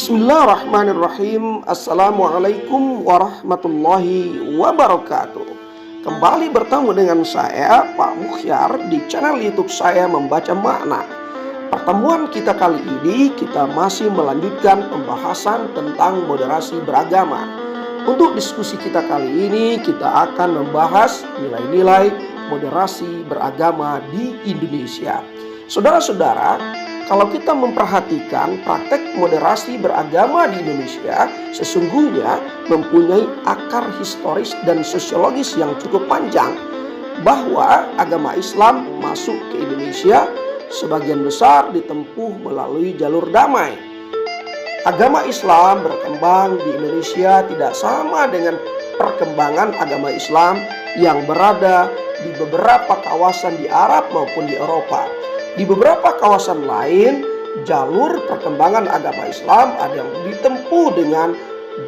Bismillahirrahmanirrahim. Assalamualaikum warahmatullahi wabarakatuh. Kembali bertemu dengan saya, Pak Mukhyar, di channel YouTube saya Membaca Makna. Pertemuan kita kali ini kita masih melanjutkan pembahasan tentang moderasi beragama. Untuk diskusi kita kali ini kita akan membahas nilai-nilai moderasi beragama di Indonesia. Saudara-saudara, kalau kita memperhatikan praktek moderasi beragama di Indonesia sesungguhnya mempunyai akar historis dan sosiologis yang cukup panjang. Bahwa agama Islam masuk ke Indonesia sebagian besar ditempuh melalui jalur damai. Agama Islam berkembang di Indonesia tidak sama dengan perkembangan agama Islam yang berada di beberapa kawasan di Arab maupun di Eropa. Di beberapa kawasan lain, jalur perkembangan agama Islam ada yang ditempuh dengan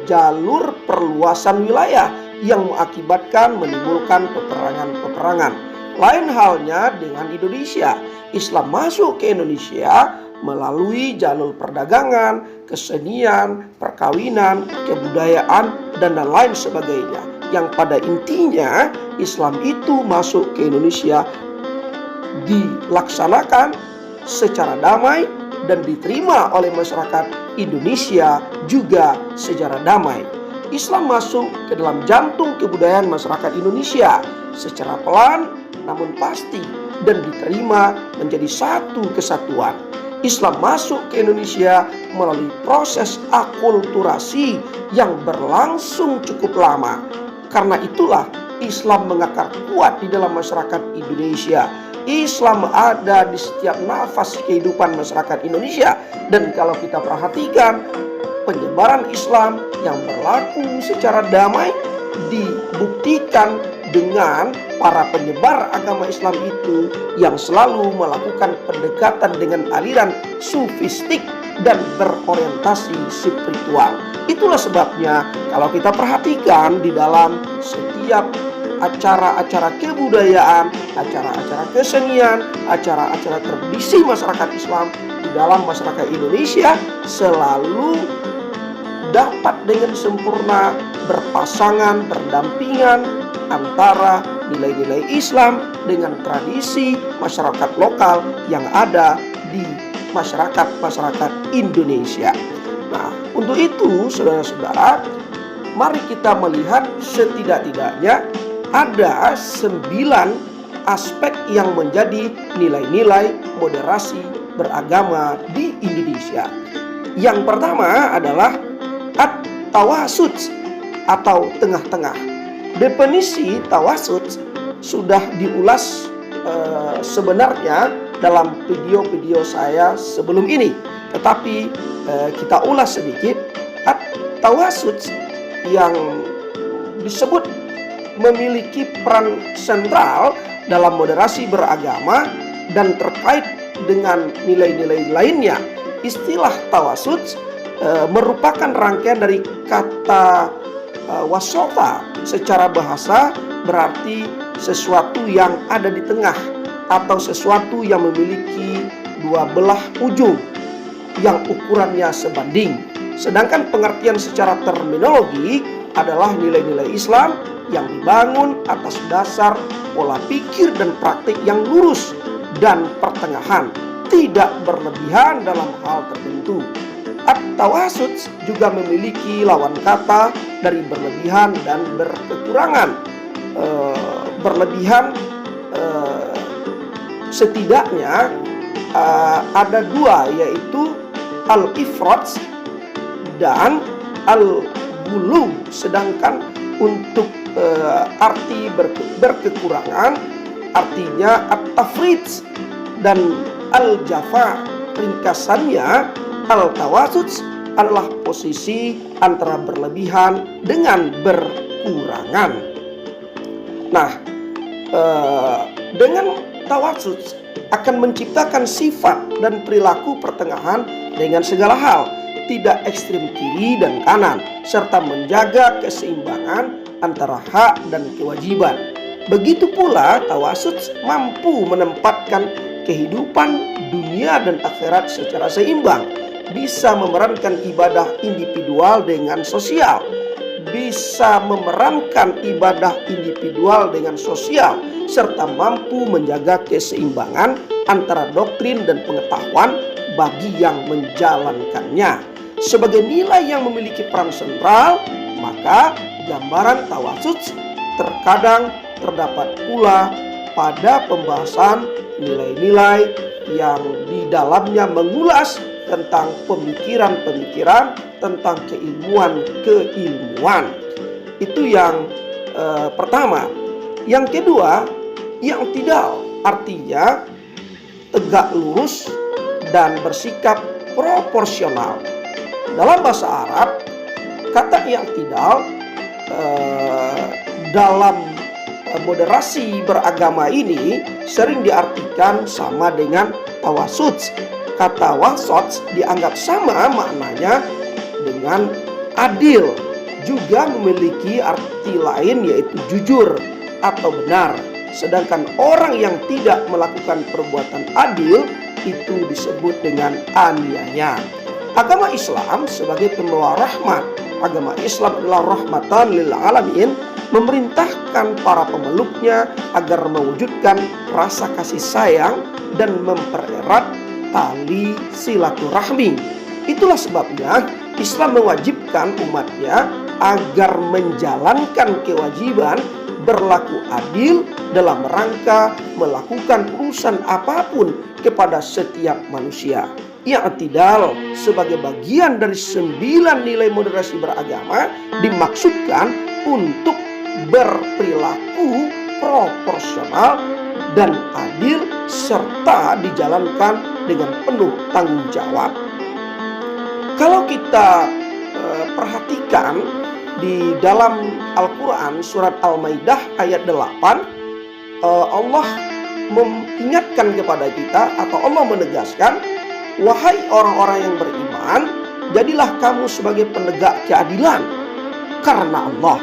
jalur perluasan wilayah yang mengakibatkan menimbulkan peperangan-peperangan. Lain halnya dengan Indonesia. Islam masuk ke Indonesia melalui jalur perdagangan, kesenian, perkawinan, kebudayaan, dan lain sebagainya. Yang pada intinya Islam itu masuk ke Indonesia dilaksanakan secara damai dan diterima oleh masyarakat Indonesia juga secara damai. Islam masuk ke dalam jantung kebudayaan masyarakat Indonesia secara pelan namun pasti dan diterima menjadi satu kesatuan. Islam masuk ke Indonesia melalui proses akulturasi yang berlangsung cukup lama. Karena itulah Islam mengakar kuat di dalam masyarakat Indonesia. Islam ada di setiap nafas kehidupan masyarakat Indonesia. Dan kalau kita perhatikan, penyebaran Islam yang berlaku secara damai dibuktikan dengan para penyebar agama Islam itu yang selalu melakukan pendekatan dengan aliran sufistik dan berorientasi spiritual. Itulah sebabnya kalau kita perhatikan di dalam setiap acara-acara kebudayaan, acara-acara kesenian, acara-acara tradisi masyarakat Islam di dalam masyarakat Indonesia selalu dapat dengan sempurna berpasangan, berdampingan antara nilai-nilai Islam dengan tradisi masyarakat lokal yang ada di masyarakat Indonesia. Nah, untuk itu saudara-saudara, mari kita melihat setidak-tidaknya ada 9 aspek yang menjadi nilai-nilai moderasi beragama di Indonesia. Yang pertama adalah at-tawasud atau tengah-tengah. Definisi tawasud sudah diulas sebenarnya dalam video-video saya sebelum ini. Tetapi kita ulas sedikit. At-tawasud yang disebut memiliki peran sentral dalam moderasi beragama dan terkait dengan nilai-nilai lainnya. Istilah tawasud merupakan rangkaian dari kata wasofa. Secara bahasa berarti sesuatu yang ada di tengah atau sesuatu yang memiliki dua belah ujung yang ukurannya sebanding. Sedangkan pengertian secara terminologi adalah nilai-nilai Islam yang dibangun atas dasar pola pikir dan praktik yang lurus dan pertengahan, tidak berlebihan dalam hal tertentu. At-tawasud juga memiliki lawan kata dari berlebihan dan berkekurangan. Berlebihan setidaknya ada dua, yaitu al-ifrat dan al-ghulu. Sedangkan untuk arti berkekurangan artinya at-tafrid dan al-jafa. Ringkasannya, al-tawasud adalah posisi antara berlebihan dengan berkurangan. Nah, dengan tawasud akan menciptakan sifat dan perilaku pertengahan dengan segala hal, tidak ekstrim kiri dan kanan, serta menjaga keseimbangan antara hak dan kewajiban. Begitu pula tawasud mampu menempatkan kehidupan dunia dan akhirat secara seimbang. bisa memerankan ibadah individual dengan sosial, bisa memerankan ibadah individual dengan sosial, serta mampu menjaga keseimbangan antara doktrin dan pengetahuan bagi yang menjalankannya. Sebagai nilai yang memiliki peran sentral, maka gambaran tawasuts terkadang terdapat pula pada pembahasan nilai-nilai yang di dalamnya mengulas tentang pemikiran-pemikiran tentang keilmuan. Itu yang pertama. Yang kedua, i'tidal, artinya tegak lurus dan bersikap proporsional. Dalam bahasa Arab, kata i'tidal dalam moderasi beragama ini sering diartikan sama dengan tawasuts. Kata wasat dianggap sama maknanya dengan adil, juga memiliki arti lain yaitu jujur atau benar. Sedangkan orang yang tidak melakukan perbuatan adil itu disebut dengan aniaya. Agama Islam sebagai pembawa rahmat, agama Islam adalah rahmatan lil alamin, memerintahkan para pemeluknya agar mewujudkan rasa kasih sayang dan mempererat tali silaturahmi. Itulah sebabnya Islam mewajibkan umatnya agar menjalankan kewajiban berlaku adil dalam rangka melakukan urusan apapun kepada setiap manusia. I'tidal sebagai bagian dari 9 nilai moderasi beragama dimaksudkan untuk berperilaku proporsional dan adil serta dijalankan dengan penuh tanggung jawab. Kalau kita perhatikan di dalam Al-Quran surat Al-Maidah ayat 8, Allah mengingatkan kepada kita atau Allah menegaskan, wahai orang-orang yang beriman, jadilah kamu sebagai penegak keadilan karena Allah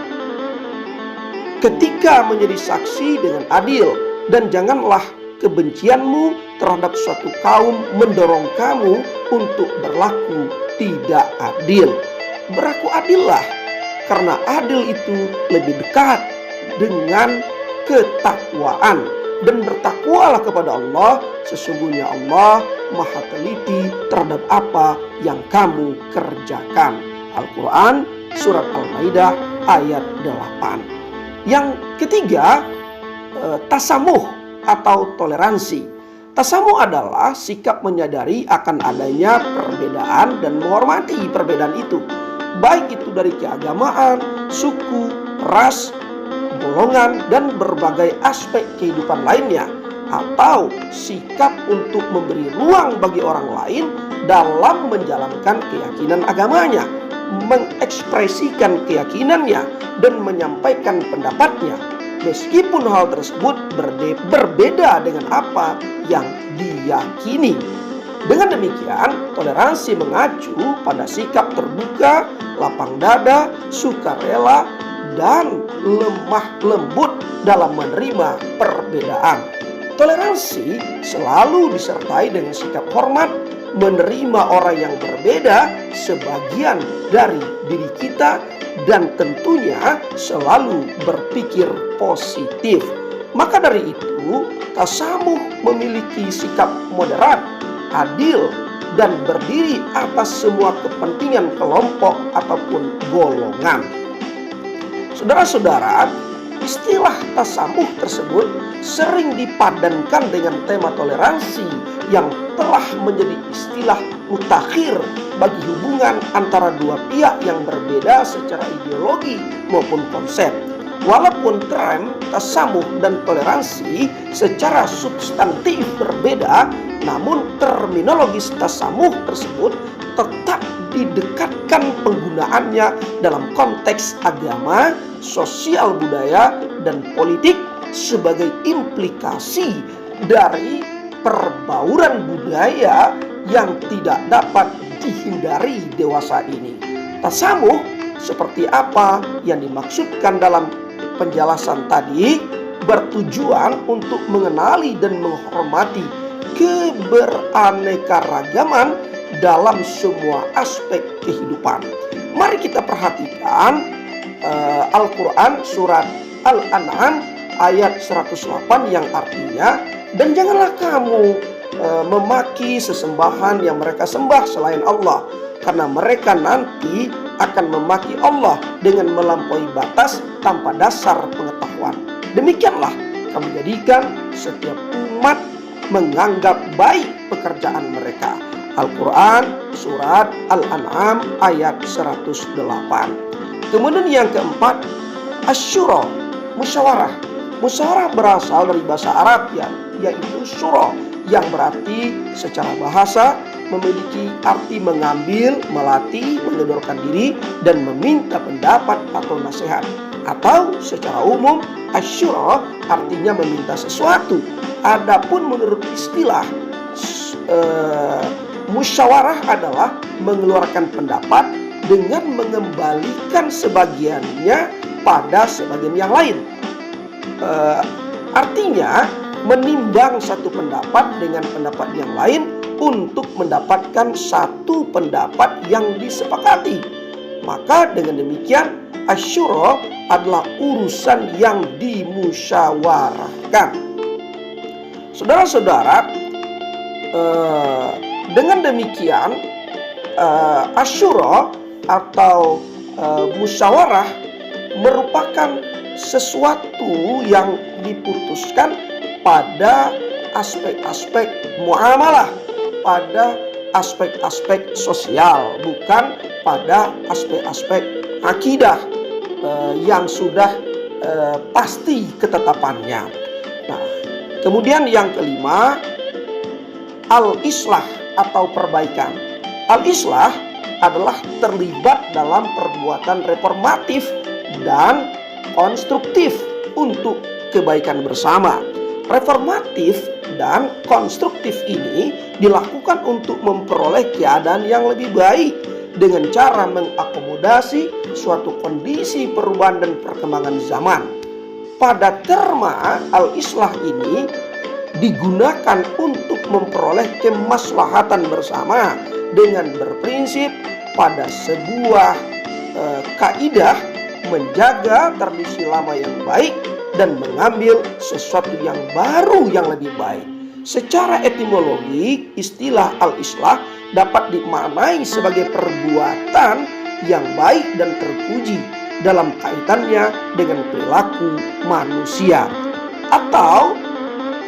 ketika menjadi saksi dengan adil, dan janganlah kebencianmu terhadap suatu kaum mendorong kamu untuk berlaku tidak adil. Berlaku adillah, karena adil itu lebih dekat dengan ketakwaan. Dan bertakwalah kepada Allah, sesungguhnya Allah maha teliti terhadap apa yang kamu kerjakan. Al-Quran surat Al-Maidah ayat 8. Yang ketiga, tasamuh atau toleransi. Tasamuh adalah sikap menyadari akan adanya perbedaan dan menghormati perbedaan itu, baik itu dari keagamaan, suku, ras, golongan, dan berbagai aspek kehidupan lainnya, atau sikap untuk memberi ruang bagi orang lain dalam menjalankan keyakinan agamanya, mengekspresikan keyakinannya, dan menyampaikan pendapatnya, meskipun hal tersebut berbeda dengan apa yang diyakini. Dengan demikian, toleransi mengacu pada sikap terbuka, lapang dada, sukarela, dan lemah lembut dalam menerima perbedaan. Toleransi selalu disertai dengan sikap hormat, menerima orang yang berbeda sebagian dari diri kita, dan tentunya selalu berpikir positif. Maka dari itu, tasamuh memiliki sikap moderat, adil, dan berdiri atas semua kepentingan kelompok ataupun golongan. Saudara-saudara, istilah tasamuh tersebut sering dipadankan dengan tema toleransi yang telah menjadi istilah mutakhir bagi hubungan antara dua pihak yang berbeda secara ideologi maupun konsep. Walaupun term tasamuh dan toleransi secara substantif berbeda, namun terminologis tasamuh tersebut tetap didekatkan penggunaannya dalam konteks agama, sosial budaya, dan politik sebagai implikasi dari perbauran budaya yang tidak dapat dihindari dewasa ini. Tasamuh seperti apa yang dimaksudkan dalam penjelasan tadi bertujuan untuk mengenali dan menghormati keberaneka ragaman dalam semua aspek kehidupan. Mari kita perhatikan Al-Quran surat Al-An'am ayat 108 yang artinya, dan janganlah kamu memaki sesembahan yang mereka sembah selain Allah, karena mereka nanti akan memaki Allah dengan melampaui batas tanpa dasar pengetahuan. Demikianlah kami jadikan setiap umat menganggap baik pekerjaan mereka. Al-Quran surat Al-An'am ayat 108. Kemudian yang keempat, asyura, musyawarah. Musyawarah berasal dari bahasa Arab yaitu syura, yang berarti secara bahasa memiliki arti mengambil, melatih, menyodorkan diri, dan meminta pendapat atau nasihat. Atau secara umum, asyura artinya meminta sesuatu. Adapun menurut istilah, musyawarah adalah mengeluarkan pendapat dengan mengembalikan sebagiannya pada sebagian yang lain. Artinya menimbang satu pendapat dengan pendapat yang lain untuk mendapatkan satu pendapat yang disepakati. Maka dengan demikian, asyura adalah urusan yang dimusyawarahkan. Saudara-saudara, dengan demikian asyura atau musyawarah merupakan sesuatu yang diputuskan pada aspek-aspek muamalah, pada aspek-aspek sosial, bukan pada aspek-aspek akidah yang sudah pasti ketetapannya. Nah, kemudian yang kelima, al-islah atau perbaikan. Al-islah adalah terlibat dalam perbuatan reformatif dan konstruktif untuk kebaikan bersama. Reformatif dan konstruktif ini dilakukan untuk memperoleh keadaan yang lebih baik dengan cara mengakomodasi suatu kondisi perubahan dan perkembangan zaman. Pada terma al-islah ini digunakan untuk memperoleh kemaslahatan bersama dengan berprinsip pada sebuah kaidah menjaga tradisi lama yang baik dan mengambil sesuatu yang baru yang lebih baik. Secara etimologi, istilah al-islah dapat dimaknai sebagai perbuatan yang baik dan terpuji dalam kaitannya dengan perilaku manusia. Atau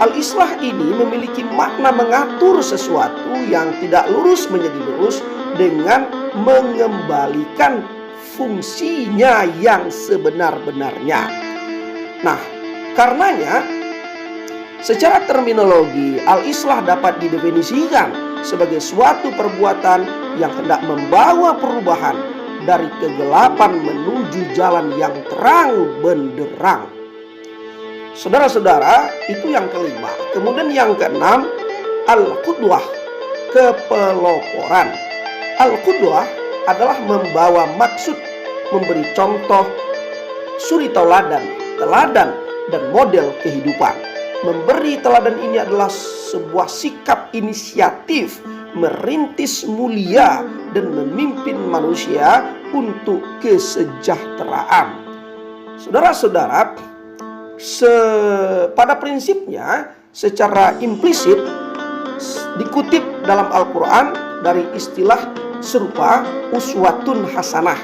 al-islah ini memiliki makna mengatur sesuatu yang tidak lurus menjadi lurus dengan mengembalikan fungsinya yang sebenar-benarnya. Nah, karenanya secara terminologi al-islah dapat didefinisikan sebagai suatu perbuatan yang hendak membawa perubahan dari kegelapan menuju jalan yang terang benderang. Saudara-saudara, itu yang kelima. Kemudian yang keenam, al-qudwah, kepeloporan. Al-qudwah adalah membawa maksud memberi contoh, suri teladan dan model kehidupan. Memberi teladan ini adalah sebuah sikap inisiatif, merintis mulia dan memimpin manusia untuk kesejahteraan. Saudara-saudara, pada prinsipnya secara implisit dikutip dalam Al-Quran dari istilah serupa uswatun hasanah,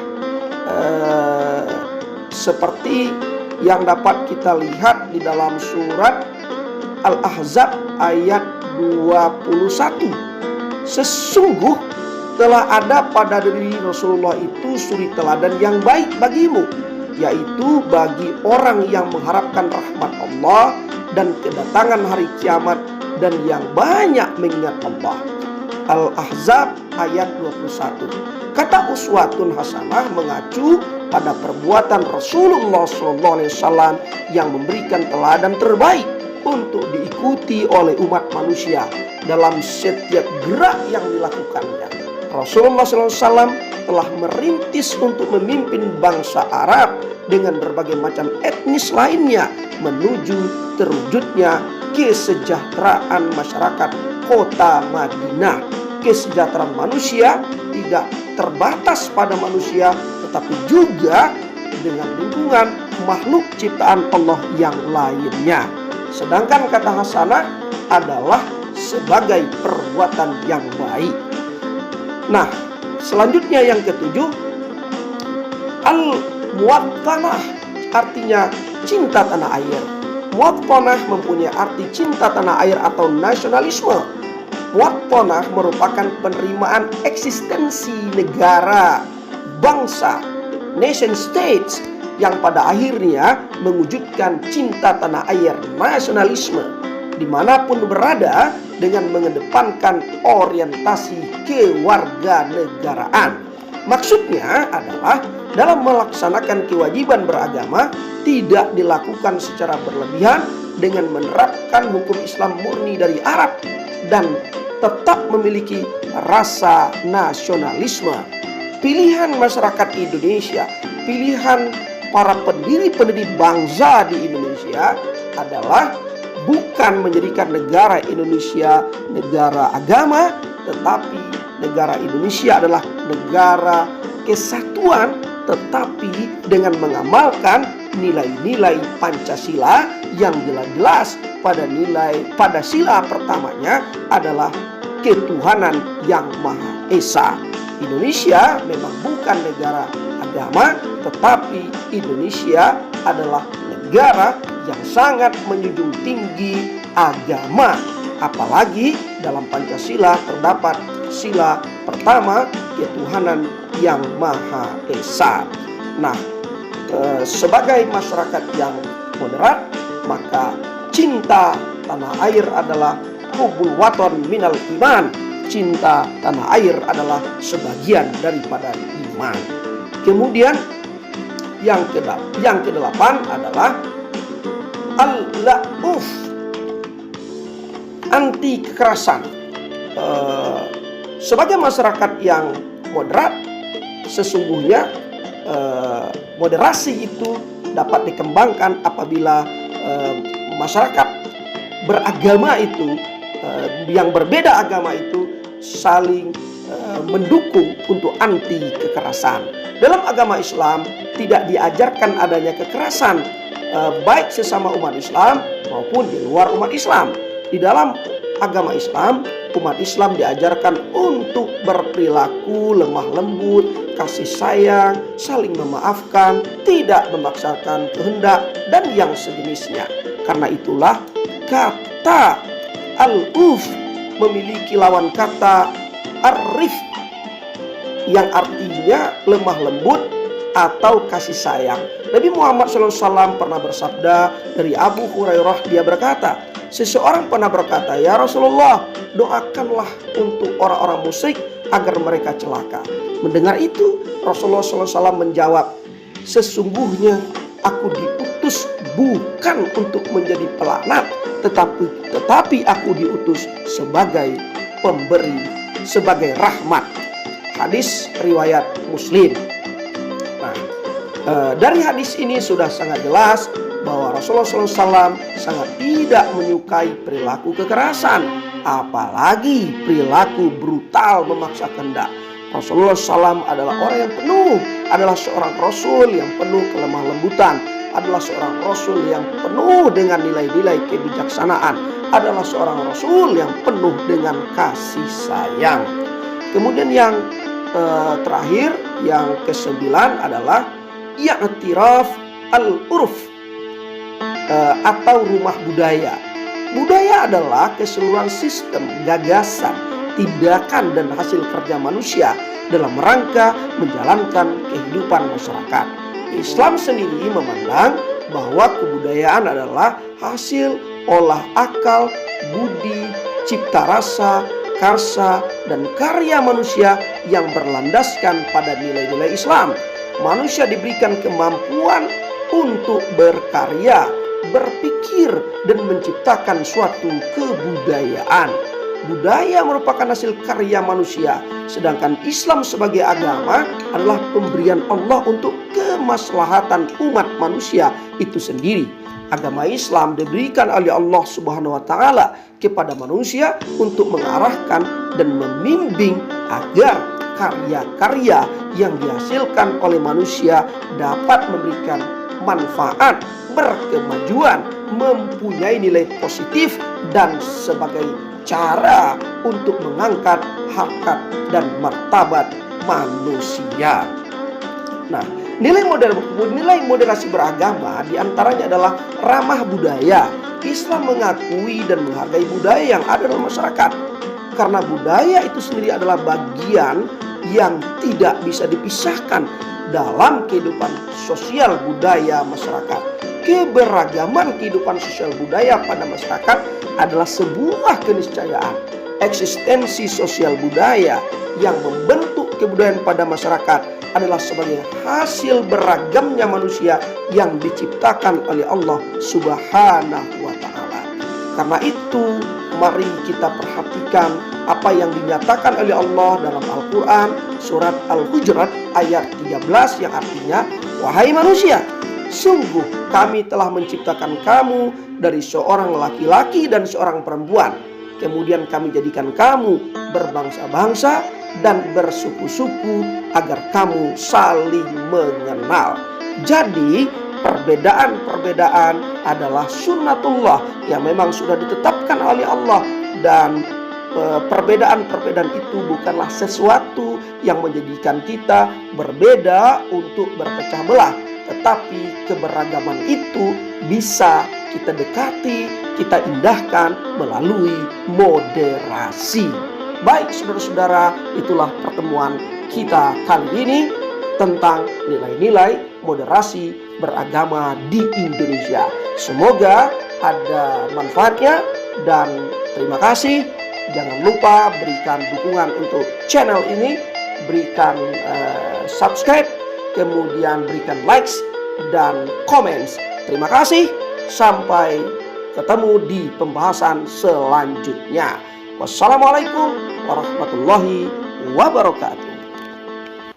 seperti yang dapat kita lihat di dalam surat Al-Ahzab ayat 21. Sesungguh telah ada pada diri Rasulullah itu suri teladan yang baik bagimu, yaitu bagi orang yang mengharapkan rahmat Allah dan kedatangan hari kiamat dan yang banyak mengingat Allah. Al-Ahzab ayat 21. Kata uswatun hasanah mengacu pada perbuatan Rasulullah SAW yang memberikan teladan terbaik untuk diikuti oleh umat manusia dalam setiap gerak yang dilakukannya. Rasulullah SAW telah merintis untuk memimpin bangsa Arab dengan berbagai macam etnis lainnya menuju terwujudnya kesejahteraan masyarakat kota Madinah. kesejahteraan manusia tidak terbatas pada manusia, tetapi juga dengan lingkungan makhluk ciptaan Allah yang lainnya. Sedangkan kata hasanah adalah sebagai perbuatan yang baik. Nah, selanjutnya yang ketujuh, al-muwattanah, artinya cinta tanah air. Muwattanah mempunyai arti cinta tanah air atau nasionalisme. Muwattanah merupakan penerimaan eksistensi negara, bangsa, nation states, yang pada akhirnya mewujudkan cinta tanah air, nasionalisme, dimanapun berada, dengan mengedepankan orientasi kewarganegaraan. Maksudnya adalah dalam melaksanakan kewajiban beragama tidak dilakukan secara berlebihan dengan menerapkan hukum Islam murni dari Arab dan tetap memiliki rasa nasionalisme. Pilihan masyarakat Indonesia, pilihan para pendiri-pendiri bangsa di Indonesia adalah bukan menjadikan negara Indonesia negara agama, tetapi negara Indonesia adalah negara kesatuan, tetapi dengan mengamalkan nilai-nilai Pancasila yang jelas-jelas pada sila pertamanya adalah ketuhanan yang Maha Esa. Indonesia memang bukan negara agama, tetapi Indonesia adalah negara yang sangat menjunjung tinggi agama. Apalagi dalam Pancasila terdapat sila pertama, ketuhanan yang Maha Esa. Nah, sebagai masyarakat yang moderat, maka cinta tanah air adalah hubbul waton minal iman. Cinta tanah air adalah sebagian daripada iman. Kemudian yang kedelapan adalah al-la'uf, anti kekerasan. Sebagai masyarakat yang moderat, sesungguhnya moderasi itu dapat dikembangkan apabila masyarakat beragama itu, yang berbeda agama itu saling mendukung untuk anti kekerasan. Dalam agama Islam tidak diajarkan adanya kekerasan, baik sesama umat Islam maupun di luar umat Islam. Di dalam agama Islam, umat Islam diajarkan untuk berperilaku lemah lembut, kasih sayang, saling memaafkan, tidak memaksakan kehendak, dan yang sejenisnya. Karena itulah kata al-uf memiliki lawan kata ar-rif, yang artinya lemah lembut atau kasih sayang. Nabi Muhammad SAW pernah bersabda dari Abu Hurairah, dia berkata, seseorang pernah berkata, ya Rasulullah, doakanlah untuk orang-orang musyrik agar mereka celaka. Mendengar itu, Rasulullah SAW menjawab, sesungguhnya aku diutus bukan untuk menjadi pelaknat, tetapi aku diutus sebagai pemberi, sebagai rahmat. Hadis riwayat Muslim. Nah, dari hadis ini sudah sangat jelas bahwa Rasulullah SAW sangat tidak menyukai perilaku kekerasan, apalagi perilaku brutal memaksa kehendak. Rasulullah SAW adalah orang yang adalah seorang Rasul yang penuh kelemah lembutan, adalah seorang Rasul yang penuh dengan nilai-nilai kebijaksanaan, adalah seorang Rasul yang penuh dengan kasih sayang. Kemudian yang terakhir, yang ke-9 adalah i'tiraf al-urf, atau rumah budaya. Budaya adalah keseluruhan sistem, gagasan, tindakan, dan hasil kerja manusia dalam rangka menjalankan kehidupan masyarakat. Islam sendiri memandang bahwa kebudayaan adalah hasil olah akal, budi, cipta rasa, karsa, dan karya manusia yang berlandaskan pada nilai-nilai Islam. Manusia diberikan kemampuan untuk berkarya, berpikir, dan menciptakan suatu kebudayaan. Budaya merupakan hasil karya manusia, sedangkan Islam sebagai agama adalah pemberian Allah untuk kemaslahatan umat manusia itu sendiri. Agama Islam diberikan oleh Allah Subhanahu wa taala kepada manusia untuk mengarahkan dan membimbing agar karya-karya yang dihasilkan oleh manusia dapat memberikan manfaat, berkemajuan, mempunyai nilai positif, dan sebagai cara untuk mengangkat harkat dan martabat manusia. Nah, nilai moderasi beragama diantaranya adalah ramah budaya. Islam mengakui dan menghargai budaya yang ada dalam masyarakat, karena budaya itu sendiri adalah bagian yang tidak bisa dipisahkan dalam kehidupan sosial budaya masyarakat. Keberagaman kehidupan sosial budaya pada masyarakat adalah sebuah keniscayaan. Eksistensi sosial budaya yang membentuk kebudayaan pada masyarakat adalah sebagai hasil beragamnya manusia yang diciptakan oleh Allah Subhanahu wa Ta'ala. Karena itu, mari kita perhatikan apa yang dinyatakan oleh Allah dalam Al-Quran, surat Al-Hujurat ayat 13, yang artinya, wahai manusia, sungguh kami telah menciptakan kamu dari seorang laki-laki dan seorang perempuan. Kemudian kami jadikan kamu berbangsa-bangsa dan bersuku-suku agar kamu saling mengenal. Jadi perbedaan-perbedaan adalah sunnatullah yang memang sudah ditetapkan oleh Allah, dan perbedaan-perbedaan itu bukanlah sesuatu yang menjadikan kita berbeda untuk berpecah belah, tetapi keberagaman itu bisa kita dekati, kita indahkan melalui moderasi. Baik saudara-saudara, itulah pertemuan kita kali ini tentang nilai-nilai moderasi beragama di Indonesia. Semoga ada manfaatnya dan terima kasih. Jangan lupa berikan dukungan untuk channel ini, berikan subscribe, kemudian berikan likes dan comments. Terima kasih. Sampai ketemu di pembahasan selanjutnya. Wassalamualaikum warahmatullahi wabarakatuh.